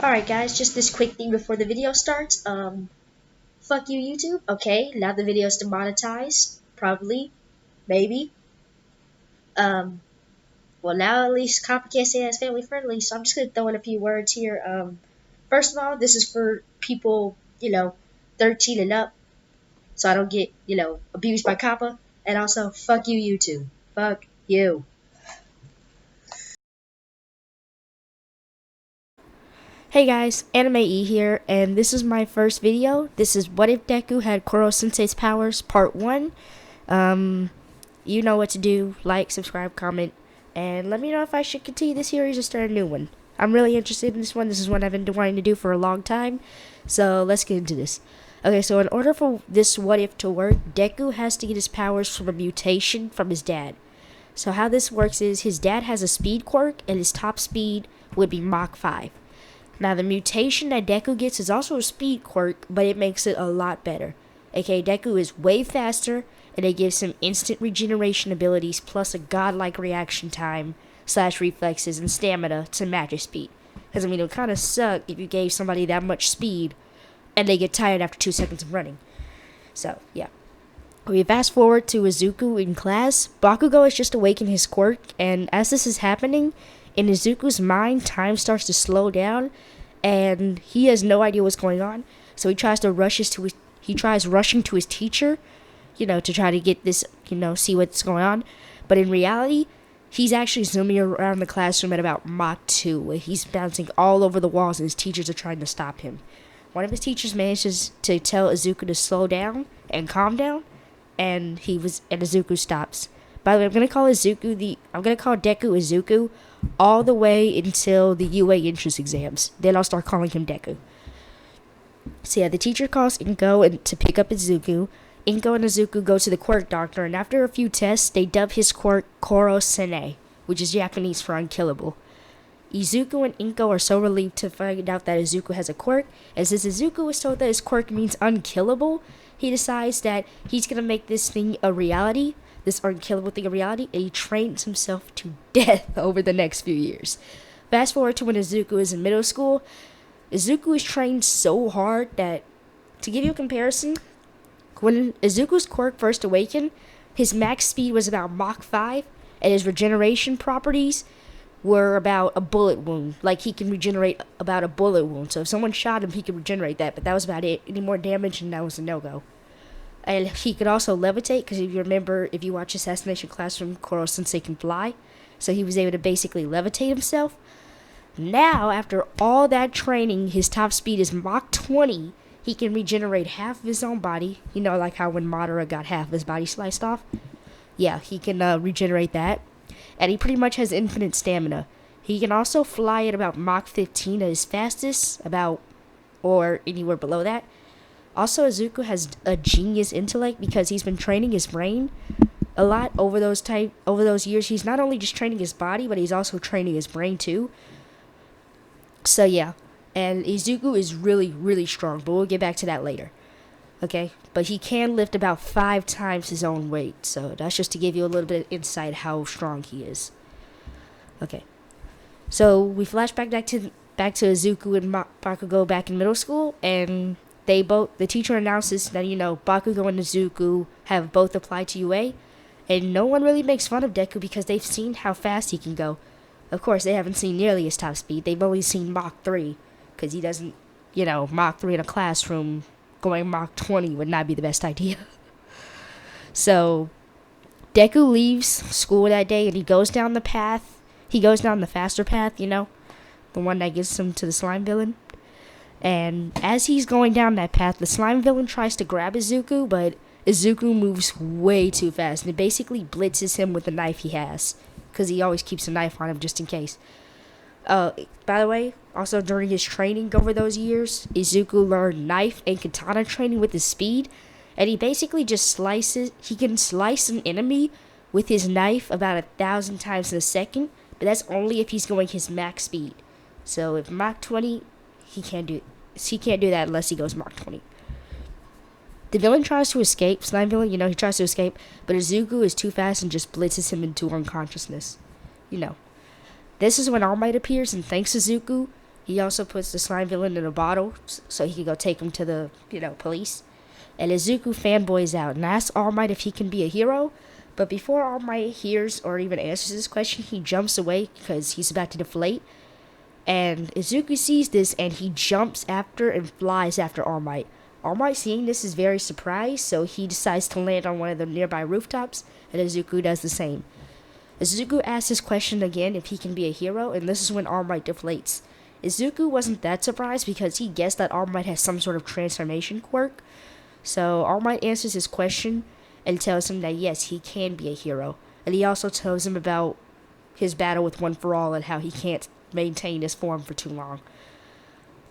Alright guys, just this quick thing before the video starts. Fuck you YouTube. Okay, now the video is demonetized. Probably. Maybe. Um, well now at least Copy can't say that's family friendly, so I'm just gonna throw in a few words here. First of all, this is for people, 13 and up, so I don't get, abused by Kappa. And also, fuck you YouTube. Fuck you. Hey guys, Anime E here, and this is my first video. This is What If Deku Had Koro-Sensei's Powers, Part 1. You know what to do. Like, subscribe, comment, and let me know if I should continue the series or start a new one. I'm really interested in this one. This is one I've been wanting to do for a long time, so let's get into this. Okay, so in order for this What If to work, Deku has to get his powers from a mutation from his dad. So how this works is his dad has a speed quirk, and his top speed would be Mach 5. Now, the mutation that Deku gets is also a speed quirk, but it makes it a lot better. Okay, Deku is way faster, and it gives him instant regeneration abilities plus a godlike reaction time / reflexes and stamina to match his speed. Because, it would kind of suck if you gave somebody that much speed and they get tired after 2 seconds of running. So, yeah. We fast forward to Izuku in class. Bakugo has just awakened his quirk, and as this is happening, in Izuku's mind, time starts to slow down, and he has no idea what's going on. So he tries rushing to his teacher, to try to get this, see what's going on. But in reality, he's actually zooming around the classroom at about Mach 2, where he's bouncing all over the walls, and his teachers are trying to stop him. One of his teachers manages to tell Izuku to slow down and calm down, and Izuku stops. By the way, I'm gonna call Deku Izuku all the way until the UA entrance exams. Then I'll start calling him Deku. So yeah, the teacher calls Inko to pick up Izuku. Inko and Izuku go to the quirk doctor, and after a few tests, they dub his quirk Koro-Sensei, which is Japanese for unkillable. Izuku and Inko are so relieved to find out that Izuku has a quirk, and since Izuku was told that his quirk means unkillable, he decides that he's gonna make this unkillable thing a reality, and he trains himself to death over the next few years. Fast forward to when Izuku is in middle school. Izuku is trained so hard that, to give you a comparison, when Izuku's quirk first awakened, his max speed was about Mach 5, and his regeneration properties were about a bullet wound. Like, he can regenerate about a bullet wound. So if someone shot him, he could regenerate that, but that was about it. Any more damage, and that was a no-go. And he could also levitate, because if you remember, if you watch Assassination Classroom, Koro-Sensei can fly. So he was able to basically levitate himself. Now, after all that training, his top speed is Mach 20. He can regenerate half of his own body. Like how when Madara got half of his body sliced off. Yeah, he can regenerate that. And he pretty much has infinite stamina. He can also fly at about Mach 15 at his fastest, or anywhere below that. Also, Izuku has a genius intellect because he's been training his brain a lot over those years. He's not only just training his body, but he's also training his brain too. So yeah, and Izuku is really, really strong, but we'll get back to that later. Okay, but he can lift about 5 times his own weight, so that's just to give you a little bit of insight how strong he is. Okay, so we flash back to Izuku and Bakugo back in middle school, and the teacher announces that, Bakugo and Izuku have both applied to UA, and no one really makes fun of Deku because they've seen how fast he can go. Of course, they haven't seen nearly his top speed. They've only seen Mach 3, because he doesn't, Mach 3 in a classroom, going Mach 20 would not be the best idea. So, Deku leaves school that day, and he goes down the path. He goes down the faster path, the one that gets him to the slime villain. And as he's going down that path, the slime villain tries to grab Izuku, but Izuku moves way too fast, and it basically blitzes him with the knife he has, because he always keeps a knife on him just in case. By the way, also during his training over those years, Izuku learned knife and katana training with his speed, and he basically just can slice an enemy with his knife about 1,000 times in a second, but that's only if he's going his max speed. So if Mach 20, he can't do that unless he goes Mach 20. The villain tries to escape, slime villain, he tries to escape, but Izuku is too fast and just blitzes him into unconsciousness. This is when All Might appears, and thanks Izuku, He also puts the slime villain in a bottle so he can go take him to the, police. And Izuku fanboys out and asks All Might if he can be a hero. But before All Might hears or even answers this question, he jumps away because he's about to deflate. And Izuku sees this and he jumps after and flies after All Might. All Might, seeing this, is very surprised, so he decides to land on one of the nearby rooftops, and Izuku does the same. Izuku asks his question again if he can be a hero, and this is when All Might deflates. Izuku wasn't that surprised because he guessed that All Might has some sort of transformation quirk. So All Might answers his question and tells him that yes, he can be a hero. And he also tells him about his battle with One For All and how he can't maintain his form for too long.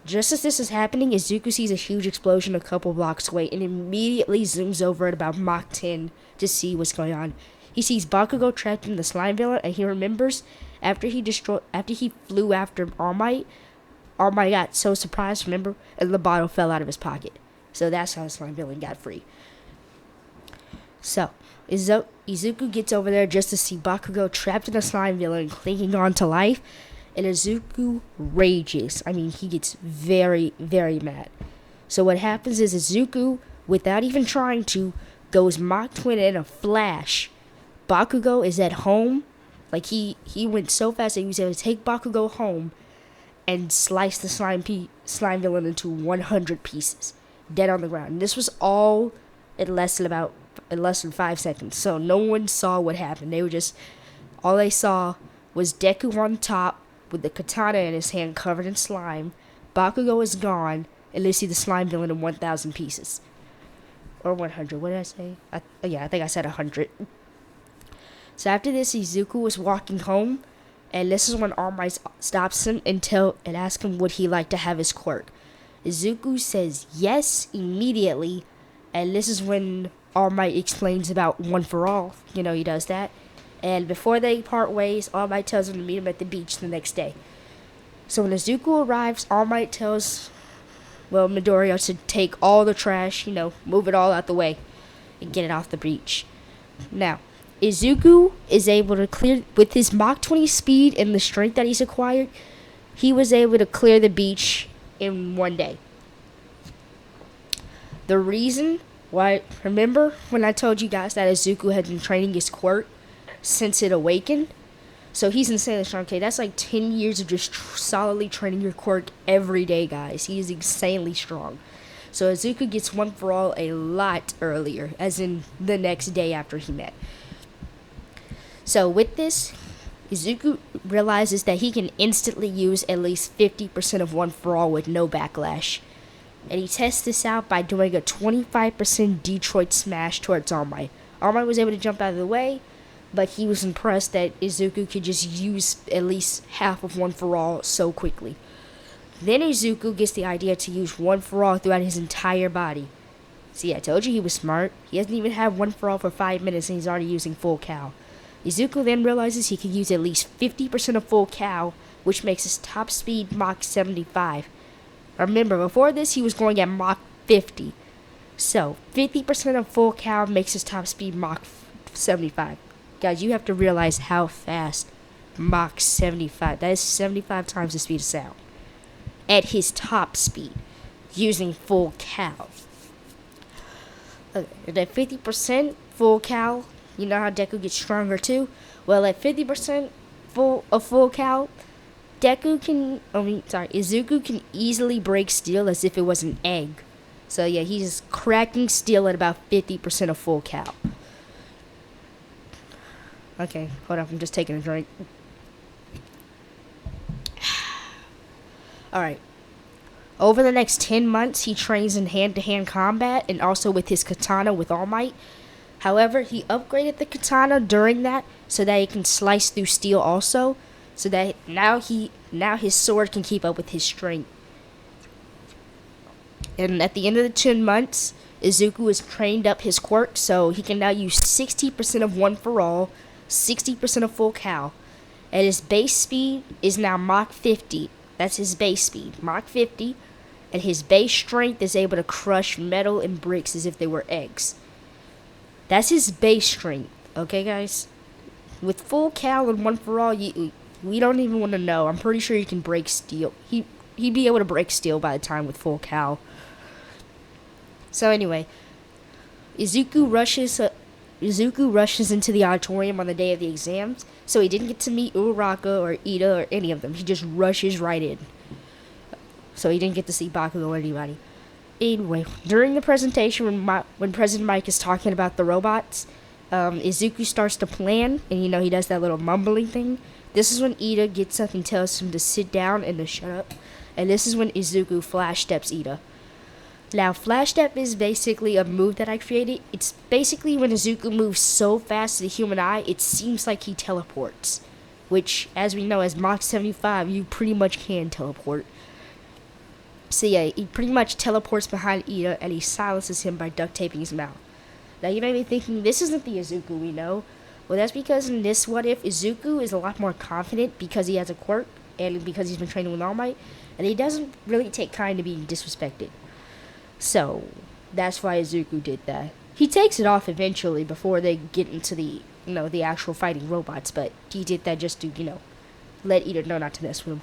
Just as this is happening, Izuku sees a huge explosion a couple blocks away and immediately zooms over at about Mach 10 to see what's going on. He sees Bakugo trapped in the slime villain, and he remembers after he flew after All Might got so surprised, remember, and the bottle fell out of his pocket. So that's how the slime villain got free. So Izuku gets over there just to see Bakugo trapped in the slime villain, clinging on to life. And Izuku rages. I mean, he gets very, very mad. So what happens is Izuku, without even trying to, goes Mach 20 in a flash. Bakugo is at home. Like, he went so fast that he was able to take Bakugo home and slice the slime villain into 100 pieces, dead on the ground. And this was all in less than 5 seconds. So no one saw what happened. All they saw was Deku on top, with the katana in his hand covered in slime. Bakugo is gone, and they see the slime villain in 1,000 pieces. Or 100, what did I say? I think I said 100. So after this, Izuku was walking home, and this is when All Might stops him and asks him would he like to have his quirk. Izuku says yes immediately, and this is when All Might explains about One For All. He does that. And before they part ways, All Might tells him to meet him at the beach the next day. So when Izuku arrives, All Might tells, Midoriya to take all the trash, move it all out the way and get it off the beach. Now, Izuku is able to clear, with his Mach 20 speed and the strength that he's acquired, he was able to clear the beach in one day. The reason why, remember when I told you guys that Izuku had been training his quirk since it awakened? So he's insanely strong. Okay, that's like 10 years of just solidly training your quirk every day, guys. He is insanely strong. So Izuku gets One For All a lot earlier, as in the next day after he met. So with this, Izuku realizes that he can instantly use at least 50% of One For All with no backlash. And he tests this out by doing a 25% Detroit smash towards All Might. All Might was able to jump out of the way, but he was impressed that Izuku could just use at least half of One For All so quickly. Then Izuku gets the idea to use One For All throughout his entire body. See, I told you he was smart. He hasn't even had One For All for 5 minutes and he's already using Full Cow. Izuku then realizes he can use at least 50% of Full Cow, which makes his top speed Mach 75. Remember, before this he was going at Mach 50. So, 50% of Full Cow makes his top speed Mach 75. Guys, you have to realize how fast Mach 75. That is 75 times the speed of sound. At his top speed, using Full Cow. And at 50% Full Cow, you know how Deku gets stronger too? Well, at 50% Full Cow, Izuku can easily break steel as if it was an egg. So yeah, he's cracking steel at about 50% of Full Cow. Okay, hold on, I'm just taking a drink. Alright. Over the next 10 months, he trains in hand-to-hand combat and also with his katana with All Might. However, he upgraded the katana during that so that it can slice through steel also, so that now his sword can keep up with his strength. And at the end of the 10 months, Izuku has trained up his quirk, so he can now use 60% of One For All, 60% of Full Cow. And his base speed is now Mach 50. That's his base speed, Mach 50. And his base strength is able to crush metal and bricks as if they were eggs. That's his base strength, okay, guys? With Full Cow and One For All, we don't even want to know. I'm pretty sure he can break steel. he'd be able to break steel by the time with full cow. So anyway, Izuku rushes into the auditorium on the day of the exams, so he didn't get to meet Uraraka or Ida or any of them. He just rushes right in. So he didn't get to see Bakugo or anybody. Anyway, during the presentation, when President Mike is talking about the robots, Izuku starts to plan, and he does that little mumbling thing. This is when Ida gets up and tells him to sit down and to shut up. And this is when Izuku flash steps Ida. Now, flash step is basically a move that I created. It's basically when Izuku moves so fast to the human eye, it seems like he teleports. Which, as we know, as Mach 75, you pretty much can teleport. So yeah, he pretty much teleports behind Ida, and he silences him by duct taping his mouth. Now, you may be thinking, this isn't the Izuku we know. Well, that's because in this What If, Izuku is a lot more confident because he has a quirk, and because he's been training with All Might, and he doesn't really take kind to being disrespected. So, that's why Izuku did that. He takes it off eventually before they get into the actual fighting robots, but he did that just to, let Ida know not to mess with him.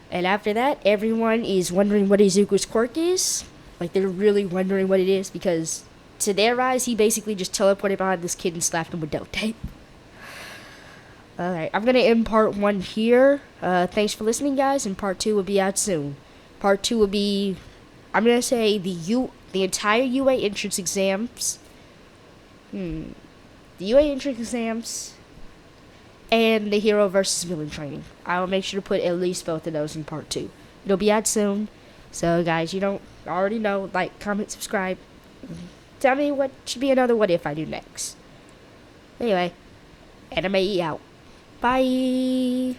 And after that, everyone is wondering what Izuku's quirk is. Like, they're really wondering what it is, because to their eyes, he basically just teleported behind this kid and slapped him with duct tape. Alright, I'm going to end part 1 here. Thanks for listening, guys, and part 2 will be out soon. Part 2 will be, I'm going to say, the entire UA entrance exams. The UA entrance exams and the hero versus villain training. I will make sure to put at least both of those in part 2. It'll be out soon. So, guys, you don't already know, like, comment, subscribe. Tell me what should be another What If I do next. Anyway, Anime E out. Bye.